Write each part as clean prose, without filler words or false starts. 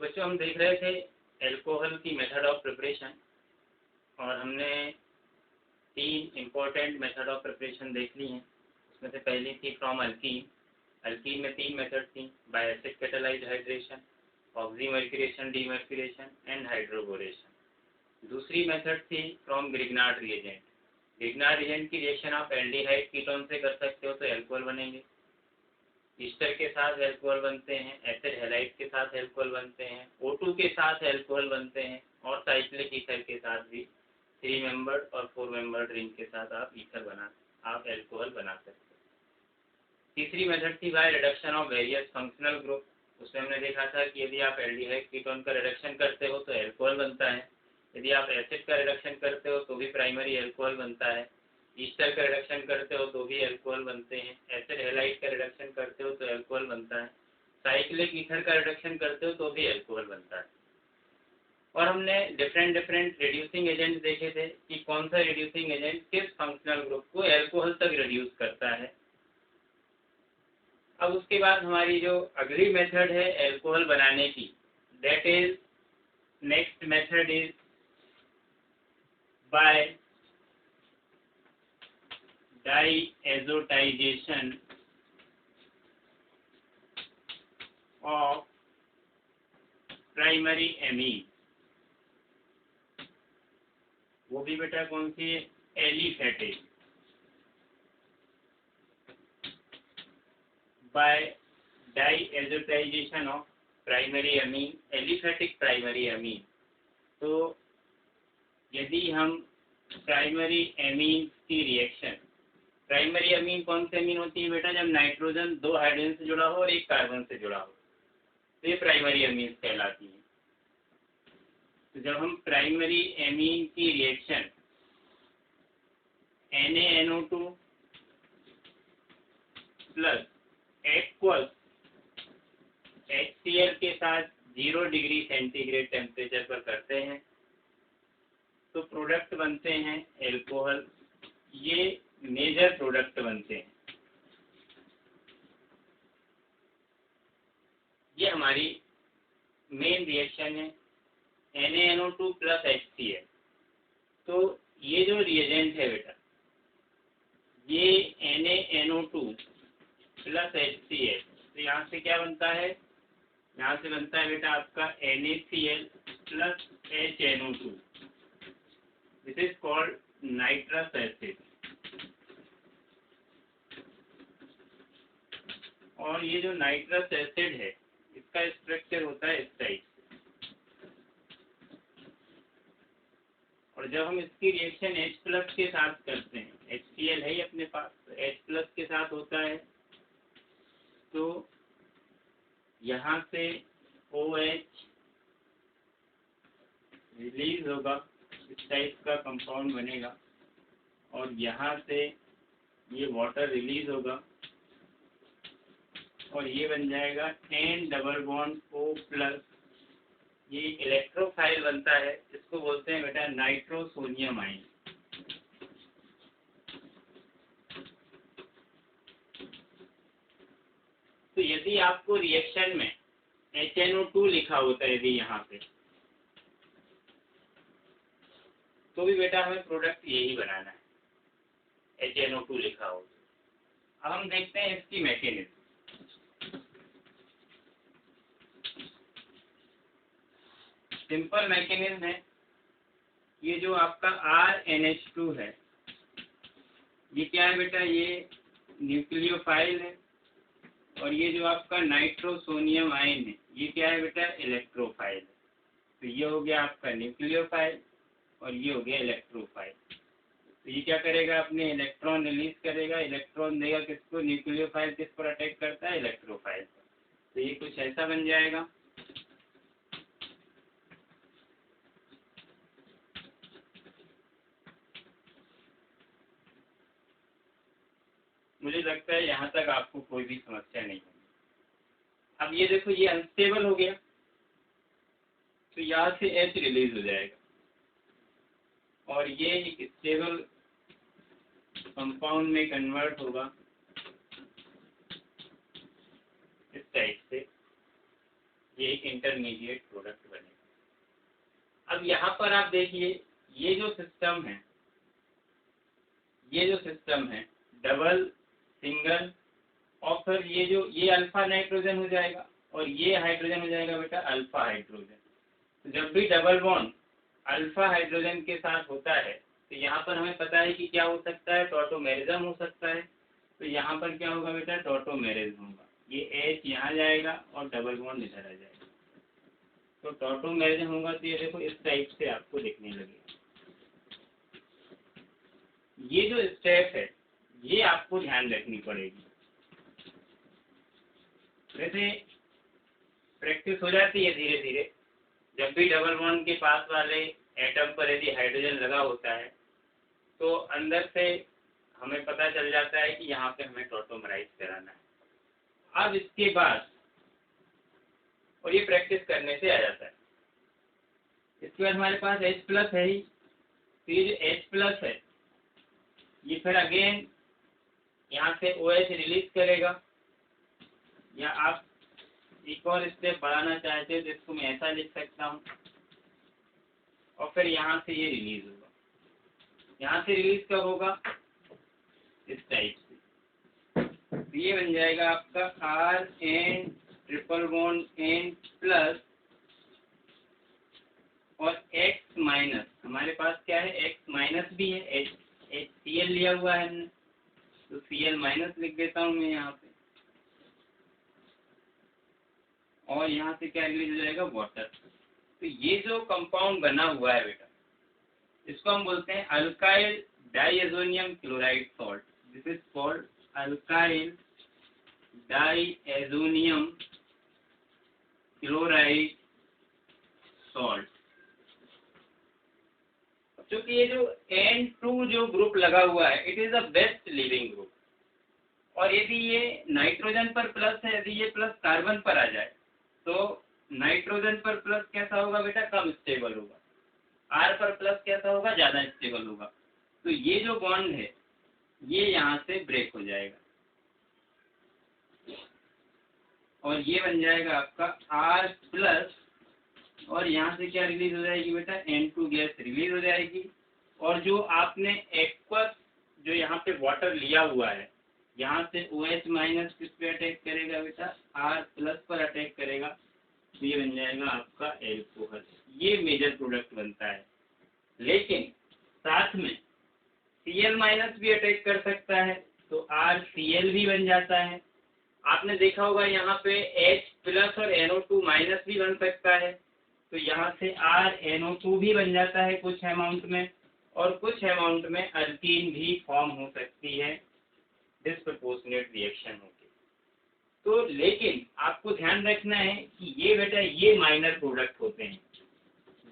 तो बच्चों हम देख रहे थे एल्कोहल की मेथड ऑफ प्रिपरेशन, और हमने 3 इम्पोर्टेंट मेथड ऑफ प्रिपरेशन देख ली हैं। उसमें से पहली थी फ्रॉम अल्कीन। अल्कीन में 3 मेथड थी, bye acid catalysed hydration, oxymercuration demercuration and hydroboration. दूसरी मेथड थी from Grignard reagent. Grignard reagent की रिएक्शन आप एल्डिहाइड कीटोन से कर सकते हो तो एल्कोहल बनेंगे, ईस्टर के साथ एल्कोहल बनते हैं, एसिड हैलाइड के साथ एल्कोहल बनते हैं, O2 के साथ एल्कोहल बनते हैं, और साइक्लिक ईथर के साथ भी 3 मेंबर्ड और 4 मेंबर्ड रिंग के साथ आप एल्कोहल बना सकते हैं। तीसरी मेथड थी by reduction of various functional group. उसमें हमने देखा था कि यदि आप एल्डिहाइड कीटोन का रिडक्शन करते हो तो एल्कोहल बनता है, यदि आप एसिड का रिडक्शन करते हो तो भी प्राइमरी एल्कोहल बनता है, ईस्टर का रिडक्शन करते हो तो भी एल्कोहल बनते हैं, एसिड हैलाइड का रिडक्शन करते हो तो एल्कोहल बनता है, साइक्लिक ईथर का रिडक्शन करते हो तो भी एल्कोहल बनता है। और हमने डिफरेंट रिड्यूसिंग एजेंट देखे थे कि कौन सा रिड्यूसिंग एजेंट किस फंक्शनल ग्रुप को एल्कोहल तक रिड्यूस करता है। अब उसके बाद हमारी जो अगली मेथड है एल्कोहल बनाने की, that is next method is by diazotization of primary amine. वो भी बेटा कौन सी है? Aliphatic. By diazotization of primary amine, aliphatic primary amine. तो यदि हम प्राइमरी एमीन की रिएक्शन, प्राइमरी अमीन कौन से अमीन होती है बेटा? जब नाइट्रोजन 2 हाइड्रोजन से जुड़ा हो और 1 कार्बन से जुड़ा हो तो ये प्राइमरी अमीन कहलाती है। तो जब हम प्राइमरी एमीन की reaction NaNO2 plus aqueous HCl के साथ 0 डिग्री सेंटीग्रेड टेम्परेचर पर करते हैं तो प्रोडक्ट बनते हैं एल्कोहल। ये मेजर प्रोडक्ट बनते हैं। ये हमारी मेन रिएक्शन है NaNO2 प्लस HCl। तो ये जो रिएजेंट है बेटा, ये NaNO2 प्लस HCl, तो यहाँ से क्या बनता है? यहाँ से बनता है बेटा आपका NaCl plus HNO2। This is called nitrous acid. और ये जो नाइट्रस एसिड है इसका स्ट्रक्चर होता है इस टाइप से, और जब हम इसकी रिएक्शन H प्लस के साथ करते हैं, HCl है ही अपने पास, तो H प्लस के साथ होता है तो यहाँ से OH रिलीज होगा, इस टाइप का कंपाउंड बनेगा, और यहाँ से ये वाटर रिलीज होगा और ये बन जाएगा N double bond O plus. ये इलेक्ट्रोफाइल बनता है, इसको बोलते हैं बेटा नाइट्रोसोनियम आयन। तो यदि आपको रिएक्शन में HNO2 लिखा होता है यदि यहाँ पे, तो भी बेटा हमें प्रोडक्ट यही बनाना है, HNO2 लिखा हो। अब हम देखते हैं इसकी मैकेनिज्म। सिंपल मैकेनिज्म है। ये जो आपका RNH2 है, ये क्या है बेटा? ये न्यूक्लियोफाइल है, और ये जो आपका नाइट्रोसोनियम आयन है ये क्या है बेटा? इलेक्ट्रोफाइल है। तो ये हो गया आपका न्यूक्लियोफाइल और ये हो गया इलेक्ट्रोफाइल। तो ये क्या करेगा? अपने इलेक्ट्रॉन रिलीज करेगा, इलेक्ट्रॉन देगा किसको? न्यूक्लियोफाइल। किस पर अटैक करता है? इलेक्ट्रोफाइल। तो ये कुछ ऐसा बन जाएगा। मुझे लगता है यहाँ तक आपको कोई भी समस्या नहीं होगी। अब ये देखो, ये अनस्टेबल हो गया तो यहाँ से H रिलीज हो जाएगा और ये एक स्टेबल कंपाउंड में कन्वर्ट होगा इस टाइप से। ये एक इंटरमीडिएट प्रोडक्ट बनेगा। अब यहाँ पर आप देखिए ये जो सिस्टम है डबल, सिंगल, और फिर ये अल्फा नाइट्रोजन हो जाएगा और ये हाइड्रोजन हो जाएगा बेटा अल्फा हाइड्रोजन। तो जब भी डबल बॉन्ड अल्फा हाइड्रोजन के साथ होता है तो यहाँ पर हमें पता है कि क्या हो सकता है, टॉटोमेरिज्म हो सकता है। तो यहाँ पर क्या होगा बेटा, टॉटोमेरिज्म होगा। ये H यहाँ जाएगा और डबल बॉन्ड इधर आ जाएगा, तो टॉटोमेरिज्म होगा। तो ये देखो इस टाइप से आपको दिखने लगेगा। ये जो स्टेप है ये आपको ध्यान रखनी पड़ेगी। वैसे प्रैक्टिस हो जाती है धीरे धीरे। जब भी डबल बॉन्ड के पास वाले एटम पर यदि हाइड्रोजन लगा होता है तो अंदर से हमें पता चल जाता है कि यहाँ पे हमें टॉटोमराइज कराना है। अब इसके बाद, और ये प्रैक्टिस करने से आ जाता है। इसके बाद हमारे पास H प्लस है ही। तो ये जो H प्लस है ये फिर अगेन यहाँ से OH रिलीज करेगा, या आप एक और स्टेप बढ़ाना चाहते हो जिसको मैं ऐसा लिख सकता हूँ, और फिर यहाँ से ये रिलीज होगा। यहाँ से रिलीज कब होगा, इस टाइप से। तो ये बन जाएगा आपका RN triple bond N plus और X माइनस। हमारे पास क्या है, X माइनस भी है, HCl लिया हुआ है हमने, तो Cl माइनस लिख देता हूँ मैं यहाँ पे। और यहाँ से क्या रिलीज हो जाएगा, वाटर। तो ये जो कंपाउंड बना हुआ है बेटा, इसको हम बोलते हैं alkyl diazonium chloride salt. This is called alkyl diazonium chloride salt. क्योंकि ये जो N2 जो ग्रुप लगा हुआ है, it is the best leaving group. और यदि ये नाइट्रोजन पर प्लस है, यदि ये प्लस कार्बन पर आ जाए तो नाइट्रोजन पर प्लस कैसा होगा बेटा, कम स्टेबल होगा। R पर प्लस कैसा होगा, ज्यादा स्टेबल होगा। तो ये जो बॉन्ड है ये यहाँ से ब्रेक हो जाएगा और ये बन जाएगा आपका R प्लस, और यहाँ से क्या रिलीज हो जाएगी बेटा, N2 गैस रिलीज हो जाएगी। और जो आपने एक्वस जो यहाँ पे वाटर लिया हुआ है, यहाँ से OH माइनस किस पे अटैक करेगा बेटा, R प्लस पर अटैक करेगा। तो ये बन जाएगा आपका एल्कोहल। ये मेजर प्रोडक्ट बनता है। लेकिन साथ में Cl माइनस भी अटैक कर सकता है, तो RCl भी बन जाता है। आपने देखा होगा यहाँ पे H प्लस और NO2 माइनस भी बन सकता है, तो यहाँ से RNO2 भी बन जाता है कुछ अमाउंट में, और कुछ अमाउंट में अल्कीन भी फॉर्म हो सकती है, डिस्प्रपोर्शनेट रिएक्शन होगी। तो लेकिन आपको ध्यान रखना है कि ये बेटा ये माइनर प्रोडक्ट होते हैं,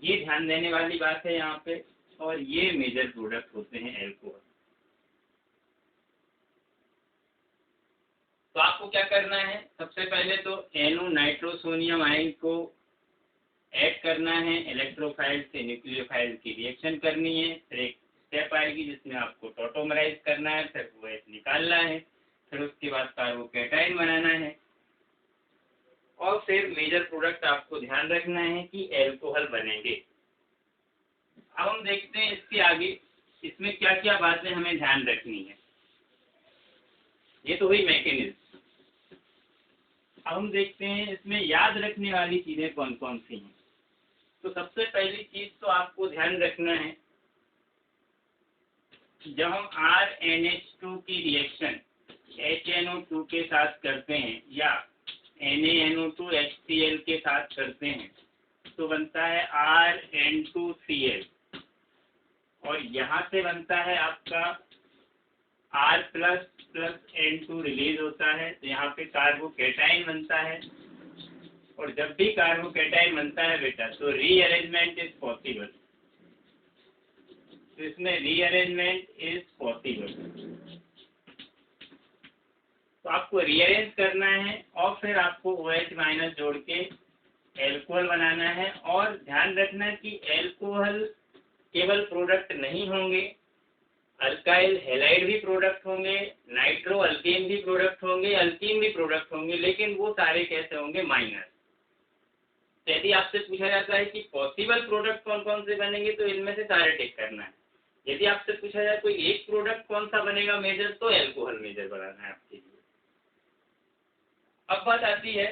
ये ध्यान देने वाली बात है यहाँ पे, और ये मेजर प्रोडक्ट होते हैं एल्कोहल। तो आपको क्या करना है, सबसे पहले तो NO नाइट्रोसोनियम आयन को ऐड करना है, इलेक्ट्रोफाइल से न्यूक्लियोफाइल की रिएक्शन करनी है, फिर एक स्टेप आएगी जिसमें आपको टॉटोमराइज करना है, फिर OH निकालना है, फिर उसके बाद कार्बोकैटायन बनाना है, और फिर मेजर प्रोडक्ट आपको ध्यान रखना है कि एल्कोहल बनेंगे। अब हम देखते हैं इसके आगे इसमें क्या क्या बातें हमें ध्यान रखनी है। ये तो हुई मैकेनिज्म। अब हम देखते हैं इसमें याद रखने वाली चीजें कौन कौन सी हैं। तो सबसे पहली चीज तो आपको ध्यान रखना है, जब हम RNH2 की रिएक्शन HNO2 के साथ करते हैं या NaNO2 HCl के साथ करते हैं तो बनता है RN2Cl, और यहाँ से बनता है आपका R plus plus N2 release होता है, तो यहाँ पे कार्बोकैटायन बनता है। और जब भी कार्बोकैटायन बनता है बेटा तो रीअरेंजमेंट इज पॉसिबल, तो इसमें रीअरेंजमेंट इज पॉसिबल। तो आपको रीअरेंज करना है और फिर आपको OH माइनस जोड़ के एल्कोहल बनाना है। और ध्यान रखना कि एल्कोहल केवल प्रोडक्ट नहीं होंगे, अल्काइल हैलाइड भी प्रोडक्ट होंगे, नाइट्रो अल्केन भी प्रोडक्ट होंगे, अल्कीन भी प्रोडक्ट होंगे, लेकिन वो सारे कैसे होंगे, माइनर। यदि आपसे पूछा जाता है कि पॉसिबल प्रोडक्ट कौन कौन से बनेंगे तो इनमें से सारे टिक करना है। यदि आपसे पूछा जाए कोई एक प्रोडक्ट कौन सा बनेगा मेजर, तो एल्कोहल मेजर बनाना है आपके लिए। अब बात आती है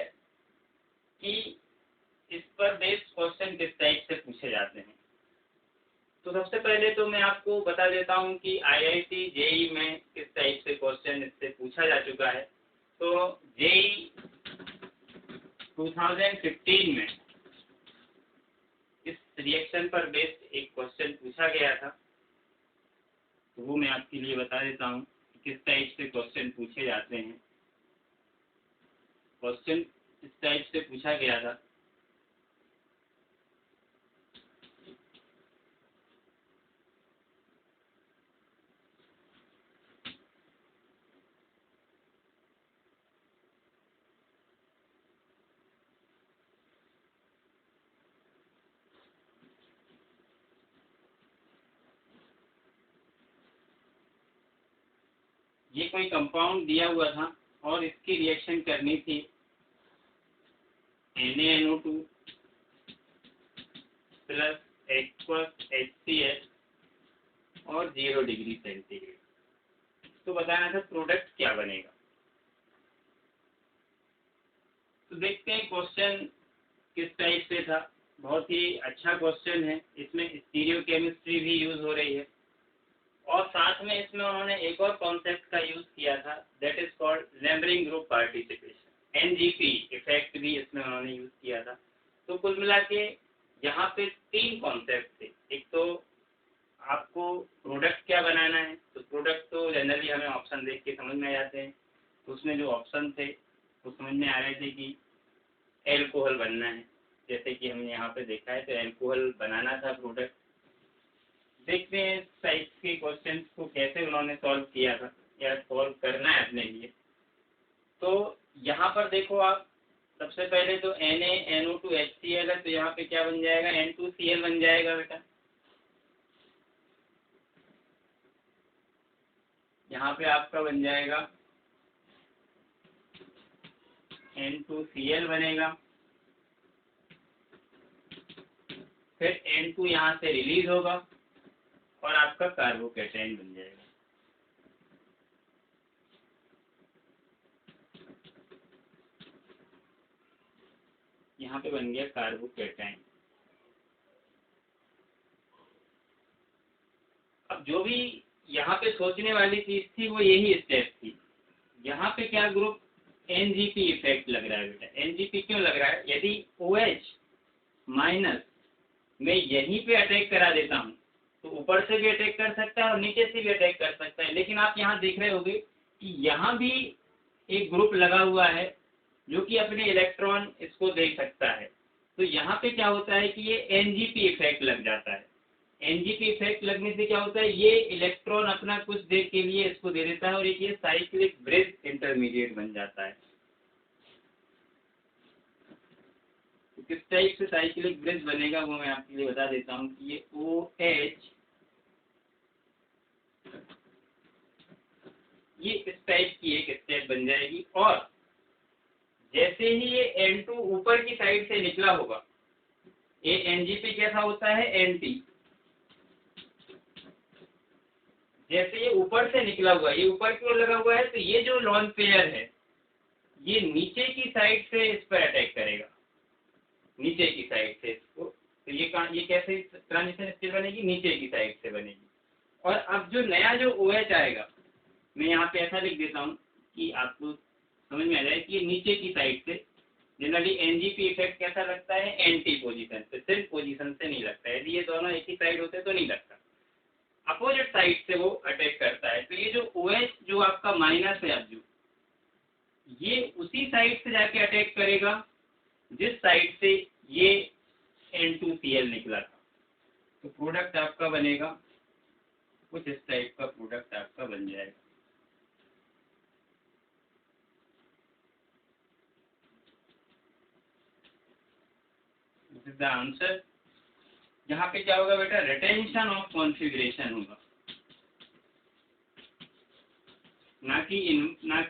कि इस पर बेस्ड क्वेश्चन किस टाइप से पूछे जाते हैं। तो सबसे पहले तो मैं आपको बता देता हूं कि आईआईटी जेईई में किस टाइप से क्वेश्चन इससे पूछा जा चुका है। तो जेईई 2015 में इस रिएक्शन पर बेस्ड एक क्वेश्चन पूछा गया था, तो वो मैं आपके लिए बता देता हूँ कि किस टाइप से क्वेश्चन पूछे जाते हैं। क्वेश्चन इस टाइप से पूछा गया था, ये कोई कंपाउंड दिया हुआ था और इसकी रिएक्शन करनी थी NaNO2 प्लस एक्वस HCl और 0 डिग्री सेंटीग्रेड। तो बताना था प्रोडक्ट क्या बनेगा। तो देखते हैं क्वेश्चन किस टाइप से था। बहुत ही अच्छा क्वेश्चन है, इसमें स्टीरियोकेमिस्ट्री भी यूज हो रही है और साथ में इसमें उन्होंने एक और कॉन्सेप्ट का यूज किया था, that is called neighbouring group participation, NGP effect भी इसमें उन्होंने यूज किया था। तो कुल मिला के यहाँ पे 3 कॉन्सेप्ट थे। एक तो आपको प्रोडक्ट क्या बनाना है, तो प्रोडक्ट तो जनरली हमें ऑप्शन देख के समझ में आ जाते हैं। तो उसमें जो ऑप्शन थे वो समझ में आ रहे थे कि एल्कोहल बनना है, जैसे कि हमने यहाँ पे देखा है, तो एल्कोहल बनाना था प्रोडक्ट। देखते हैं टाइप के क्वेश्चन को कैसे उन्होंने सॉल्व किया था या सॉल्व करना है अपने लिए। तो यहाँ पर देखो आप, सबसे पहले तो NaNO2 HCl है, तो यहाँ पे क्या बन जाएगा, N2Cl बन जाएगा बेटा। यहाँ पे आपका बन जाएगा N2Cl बनेगा, फिर N2 यहाँ से रिलीज होगा और आपका कार्बोकैटायन बन जाएगा। यहाँ पे बन गया कार्बोकैटायन। अब जो भी यहाँ पे सोचने वाली चीज थी वो यही स्टेप थी। यहाँ पे क्या ग्रुप NGP इफेक्ट लग रहा है बेटा। NGP क्यों लग रहा है, यदि OH माइनस मैं यहीं पे अटैक करा देता हूँ तो ऊपर से भी अटैक कर सकता है और नीचे से भी अटैक कर सकता है, लेकिन आप यहाँ देख रहे होंगे कि यहाँ भी एक ग्रुप लगा हुआ है जो कि अपने इलेक्ट्रॉन इसको दे सकता है। तो यहाँ पे क्या होता है कि ये NGP इफेक्ट लग जाता है। NGP इफेक्ट लगने से क्या होता है, ये इलेक्ट्रॉन अपना कुछ देर के लिए इसको दे देता है और एक ये साइक्लिक ब्रिज इंटरमीडिएट बन जाता है। तो किस टाइप से साइक्लिक ब्रिज बनेगा वो मैं आपके लिए बता देता हूँ कि ये OH ये इस टाइप की एक स्टेप बन जाएगी और जैसे ही ये N2 ऊपर की साइड से निकला होगा, ये NGP कैसा होता है, NT। जैसे ये ऊपर से निकला हुआ, ये ऊपर की ओर लगा हुआ है, तो ये जो लॉन पेयर है ये नीचे की साइड से इस पर अटैक करेगा, नीचे की साइड से इसको। तो ये कैसे ट्रांजिशन स्टेट बनेगी, नीचे की साइड से बनेगी। और अब जो नया जो OH आएगा, मैं यहाँ पे ऐसा लिख देता हूँ कि आपको समझ में आ जाए कि ये नीचे की साइड से। जनरली NGP इफेक्ट कैसा लगता है, एंटी पोजीशन से, सिर्फ पोजीशन से नहीं लगता है। यदि ये दोनों एक ही साइड होते तो नहीं लगता, अपोजिट साइड से वो अटैक करता है। तो ये जो OH जो आपका माइनस है, अब जो ये उसी साइड से जाके अटैक करेगा जिस साइड से ये N2Cl निकला था। तो प्रोडक्ट आपका बनेगा कुछ इस टाइप का, प्रोडक्ट आपका बन जाएगा। This is the answer. यहाँ पे क्या होगा बेटा, रिटेंशन ऑफ कॉन्फ़िगरेशन होगा, ना कि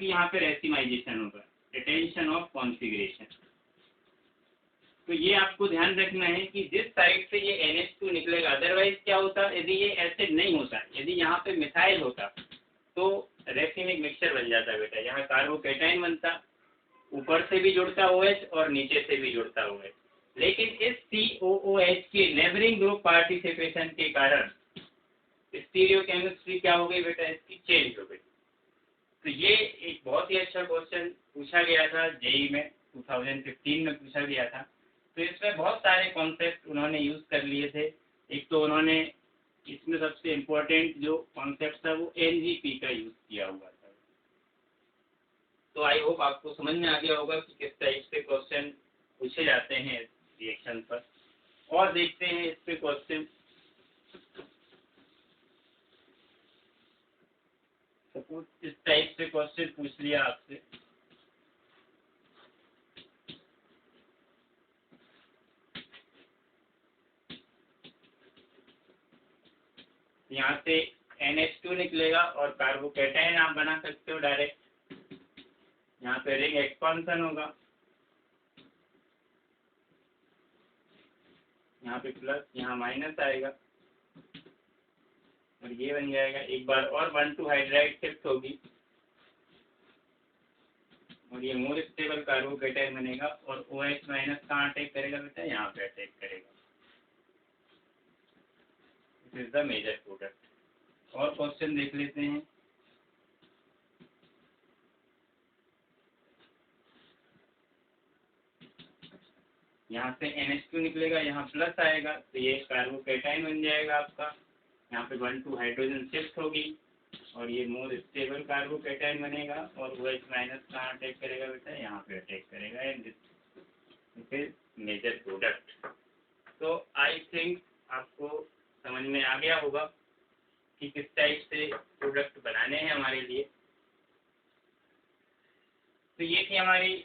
यहाँ पे रेसिमाइजेशन होगा, रिटेंशन ऑफ कॉन्फ़िगरेशन। तो ये आपको ध्यान रखना है कि जिस साइड से ये NH2 निकलेगा, अदरवाइज क्या होता यदि ये एसिड नहीं होता, यदि यहाँ पे मिथाइल होता तो रेसिमिक मिक्सचर बन जाता बेटा। यहाँ कार्बोकेटाइन बनता, ऊपर से भी जुड़ता OH और नीचे से भी जुड़ता OH, लेकिन इस COOH के नेबरिंग ग्रुप पार्टिसिपेशन के कारण स्टीरियोकेमिस्ट्री क्या हो गई बेटा, इसकी चेंज हो गई। तो ये एक बहुत ही अच्छा क्वेश्चन पूछा गया था जेईई में, 2015 में पूछा गया था। तो इसमें बहुत सारे कॉन्सेप्ट उन्होंने यूज कर लिए थे। एक तो उन्होंने इसमें सबसे इम्पोर्टेंट जो कॉन्सेप्ट था वो NGP का यूज किया हुआ था। तो आई होप आपको समझ में आ गया होगा कि किस टाइप से क्वेश्चन पूछे जाते हैं रिएक्शन पर। और देखते हैं इस पे क्वेश्चन। सपोज इस टाइप से क्वेश्चन पूछ लिया आपसे, यहाँ से NH2 निकलेगा और कार्बोकेटाइन आप बना सकते हो डायरेक्ट। यहाँ पे रिंग एक्सपांशन होगा, यहाँ पे प्लस, यहाँ माइनस आएगा और ये बन जाएगा। एक बार और 1,2 हाइड्राइड शिफ्ट होगी और ये मोर स्टेबल कार्बोकेटाइन बनेगा और OH माइनस कहाँ अटैक करेगा बेटा, यहाँ पे अटैक करेगा। This is the major product. और क्वेश्चन देख लेते हैं। यहाँ से NH2 निकलेगा, यहाँ प्लस आएगा तो ये कार्बोकेटाइन बन जाएगा आपका। यहाँ पे 1,2 हाइड्रोजन शिफ्ट होगी और ये मोर स्टेबल कार्बोकेटाइन बनेगा और OH माइनस कहाँ अटैक करेगा बेटा, यहाँ पे अटैक करेगा। And this is major product. तो आई थिंक आपको समझ में आ गया होगा कि किस टाइप से प्रोडक्ट बनाने हैं हमारे लिए। तो ये थी हमारी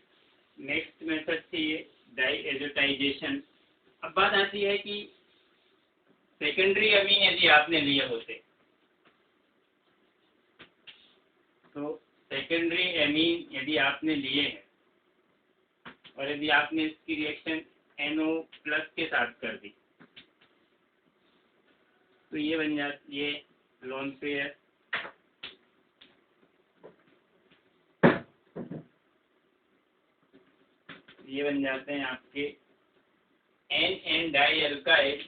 नेक्स्ट मेथड थी ये डाईएज़ोटाइजेशन। अब बात आती है कि सेकेंडरी अमीन यदि आपने लिए होते तो सेकेंडरी अमीन यदि आपने लिए हैं और यदि आपने इसकी रिएक्शन NO प्लस के साथ कर दी तो ये बन जाती, ये लोन पेयर ये बन जाते हैं आपके NN डाइअल्काइल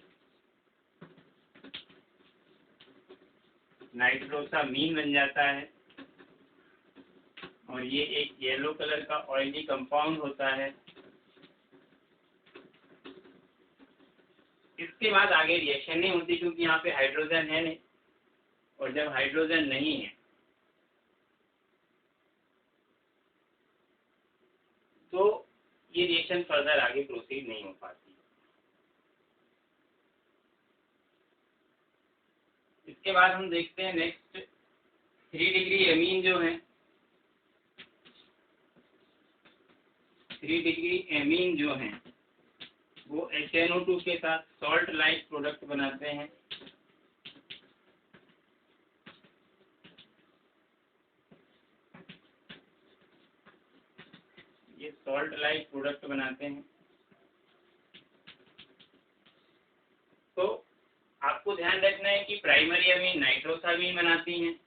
नाइट्रोसामीन बन जाता है और ये एक येलो कलर का ऑयली कंपाउंड होता है। इसके बाद आगे रिएक्शन नहीं होती क्योंकि यहाँ पे हाइड्रोजन है नहीं, और जब हाइड्रोजन नहीं है तो ये रिएक्शन फर्दर आगे प्रोसीड नहीं हो पाती। इसके बाद हम देखते हैं नेक्स्ट 3 डिग्री अमीन जो है, 3 डिग्री एमीन जो है वो HNO2 के साथ सॉल्ट लाइक प्रोडक्ट बनाते हैं। ये सॉल्ट लाइक प्रोडक्ट बनाते हैं। तो आपको ध्यान रखना है कि प्राइमरी अमीन नाइट्रोसामीन बनाती हैं,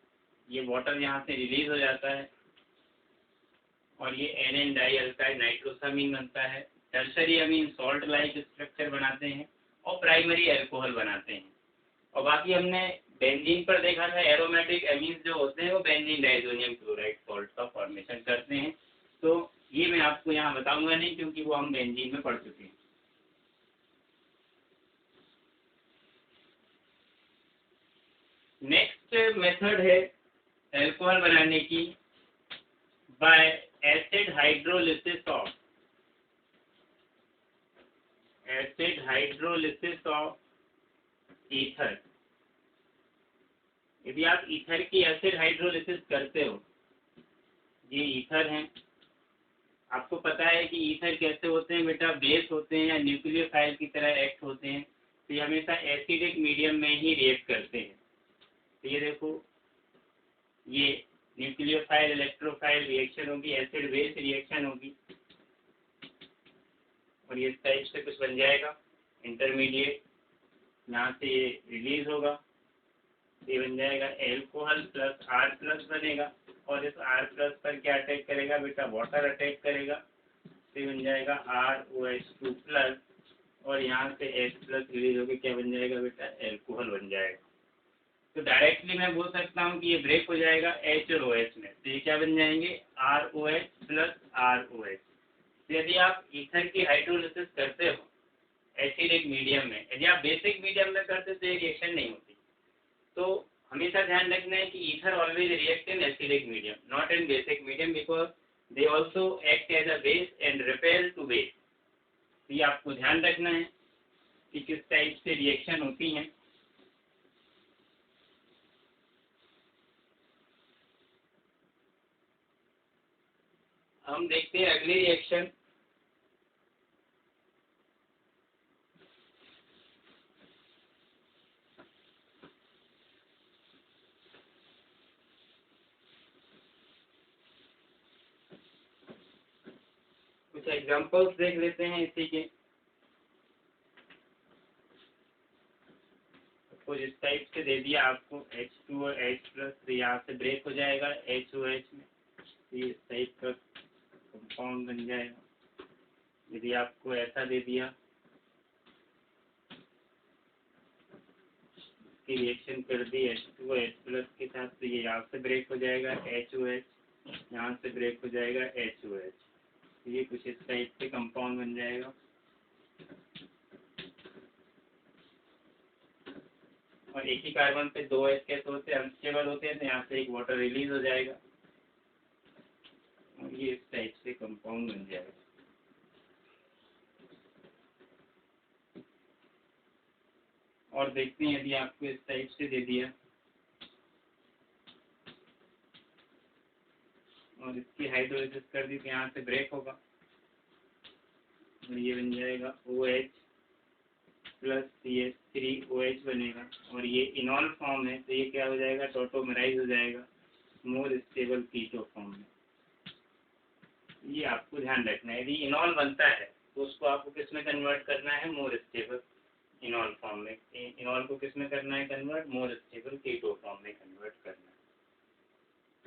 ये वाटर यहाँ से रिलीज हो जाता है और ये NN डाइअल्काइल नाइट्रोसामीन बनता है। टर्शरी अमीन सॉल्ट लाइक स्ट्रक्चर बनाते हैं और प्राइमरी अल्कोहल बनाते हैं। और बाकी हमने बेंजीन पर देखा था एरोमेटिक अमीन्स जो होते हैं वो बेंजीन डाइज़ोनियम क्लोराइड सॉल्ट का फॉर्मेशन करते हैं। तो ये मैं आपको यहाँ बताऊंगा नहीं क्योंकि वो हम बेंजीन में पढ़ चुके हैं। नेक्स्ट मेथड है अल्कोहल बनाने की bye acid hydrolysis of ether. यदि आप ईथर की एसिड हाइड्रोलिसिस करते हो, ये ईथर हैं, आपको पता है कि ईथर कैसे होते हैं बेटा, बेस होते हैं या न्यूक्लियोफाइल की तरह एक्ट होते हैं। तो ये हमेशा एसिडिक मीडियम में ही रिएक्ट करते हैं। तो ये देखो, ये न्यूक्लियोफाइल इलेक्ट्रोफाइल रिएक्शन होगी, एसिड बेस रिएक्शन होगी। और ये इस टाइप से कुछ बन जाएगा इंटरमीडिएट। यहाँ से ये रिलीज होगा, ये बन जाएगा एल्कोहल प्लस R प्लस बनेगा, और इस R प्लस पर क्या अटैक करेगा बेटा, वाटर अटैक करेगा, तो बन जाएगा ROH2 प्लस, और यहाँ से H प्लस रिलीज होकर क्या बन जाएगा बेटा, एल्कोहल बन जाएगा। तो डायरेक्टली मैं बोल सकता हूँ कि ये ब्रेक हो जाएगा H और OH में, तो ये क्या बन जाएंगे, ROH प्लस ROH। तो यदि आप ईथर की हाइड्रोलिसिस करते हो एसिडिक मीडियम में, यदि आप बेसिक मीडियम में करते तो ये रिएक्शन नहीं होती। तो हमेशा ध्यान रखना है कि ether always react in acidic medium, not in basic medium, because they also act as a base and repel to base. ये आपको ध्यान रखना है कि किस टाइप से रिएक्शन होती हैं। हम देखते हैं अगली रिएक्शन। कुछ एग्जांपल्स देख लेते हैं इसी के। कुछ इस टाइप से दे दिया आपको H2 और H प्लस, तो यहाँ से ब्रेक हो जाएगा HOH में, ये इस टाइप का कंपाउंड बन जाएगा। यदि आपको ऐसा दे दिया की रिएक्शन कर दी H2 H प्लस के साथ, तो ये यहाँ से ब्रेक हो जाएगा HOH, यहाँ से ब्रेक हो जाएगा HOH, ये कुछ इस टाइप से कंपाउंड बन जाएगा। और एक ही कार्बन पे 2 H कैसे होते हैं, अनस्टेबल होते हैं, तो यहाँ से एक वाटर रिलीज हो जाएगा और ये इस टाइप से कंपाउंड बन जाएगा। और देखते हैं यदि आपको इस टाइप से दे दिया और इसकी हाइड्रोलिसिस कर दी, तो यहाँ से ब्रेक होगा और ये बन जाएगा OH प्लस CH3OH बनेगा, और ये इनॉल फॉर्म है, तो ये क्या हो जाएगा, टोटोमराइज हो जाएगा मोर स्टेबल कीटो फॉर्म में। ये आपको ध्यान रखना है, यदि इनॉल बनता है तो उसको आपको किस में कन्वर्ट करना है, मोर स्टेबल इनॉल फॉर्म में। इनॉल को किस में करना है convert, more stable keto form में कन्वर्ट करना है।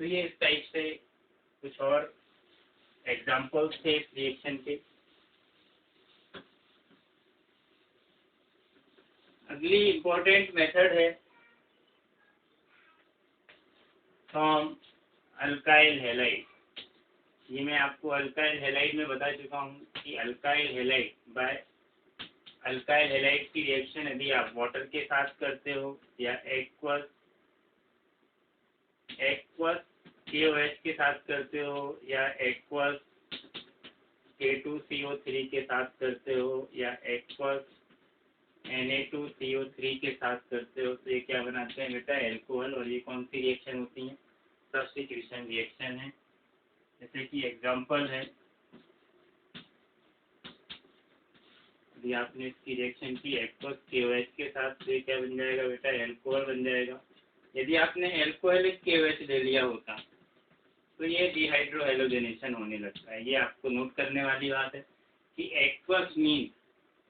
तो ये इस टाइप से कुछ और एग्जाम्पल्स थे इस रिएक्शन के। अगली इम्पोर्टेंट मेथड है फ्रॉम अल्काइल हैलाइड। ये मैं आपको अल्काइल हैलाइड में बता चुका हूँ कि alkyl halide by alkyl halide की रिएक्शन यदि आप वाटर के साथ करते हो या एक्वस KOH के साथ करते हो या एक्वस K2CO3 के साथ करते हो या एक्वस Na2CO3 के साथ करते हो, तो ये क्या बनाते हैं बेटा, एल्कोहल। और ये कौन सी रिएक्शन होती है, सब्स्टिट्यूशन रिएक्शन है। जैसे कि एग्जांपल है, यदि आपने इसकी रिएक्शन की एक्वस KOH के साथ, तो ये क्या बन जाएगा बेटा, एल्कोहल बन जाएगा। यदि आपने एल्कोहलिक KOH ले लिया होता तो ये डिहाइड्रोहेलोजेनेशन होने लगता है। ये आपको नोट करने वाली बात है कि एक्वस मीन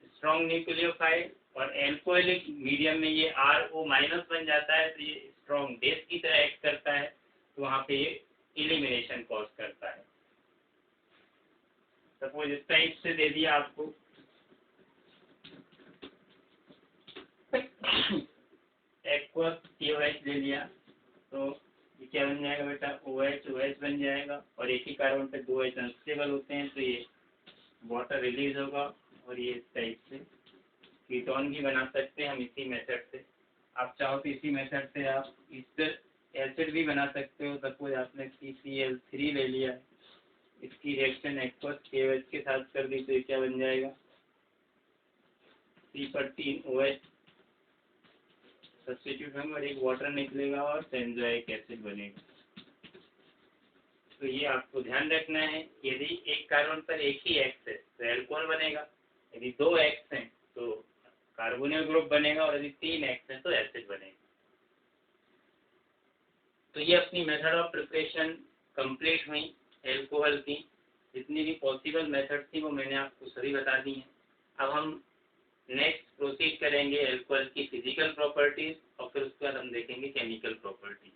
स्ट्रॉन्ग न्यूक्लियोफाइल, और एल्कोहलिक मीडियम में ये RO माइनस बन जाता है, तो ये स्ट्रॉन्ग बेस की तरह एक्ट करता है, तो वहाँ पे ये एलिमिनेशन कॉज करता है। सपोज इस टाइप से दे दिया आपको एक्वस KOH ले लिया, तो ये क्या बन जाएगा बेटा, OH बन जाएगा, और एक ही कार्बन पे 2 H अनस्टेबल होते हैं, तो ये वाटर रिलीज होगा और ये इस टाइप से कीटोन भी बना सकते हैं हम इसी मेथड से। आप चाहो तो इसी मेथड से आप ईस्टर एसिड भी बना सकते हो। सपोज आपने CCl3 ले लिया है, इसकी रिएक्शन एक्वस KOH के साथ कर दी, तो ये क्या बन जाएगा, C पर 3 OH सब्स्टिट्यूट होंगे और एक वाटर निकलेगा और बेंजोइक एसिड बनेगा। तो ये आपको ध्यान रखना है, यदि एक कार्बन पर एक ही एक्स है तो एल्कोहल बनेगा, यदि 2 एक्स हैं तो कार्बोनिल ग्रुप बनेगा, और यदि 3 एक्स हैं तो एसिड बनेगा। तो ये अपनी मेथड ऑफ प्रिपरेशन कंप्लीट हुई एल्कोहल की। जितनी भी पॉसिबल मेथड थी वो मैंने आपको सभी बता दी हैं। अब हम नेक्स्ट प्रोसीड करेंगे अल्कोहल की फिजिकल प्रॉपर्टीज़ और फिर उसके बाद हम देखेंगे केमिकल प्रॉपर्टीज़।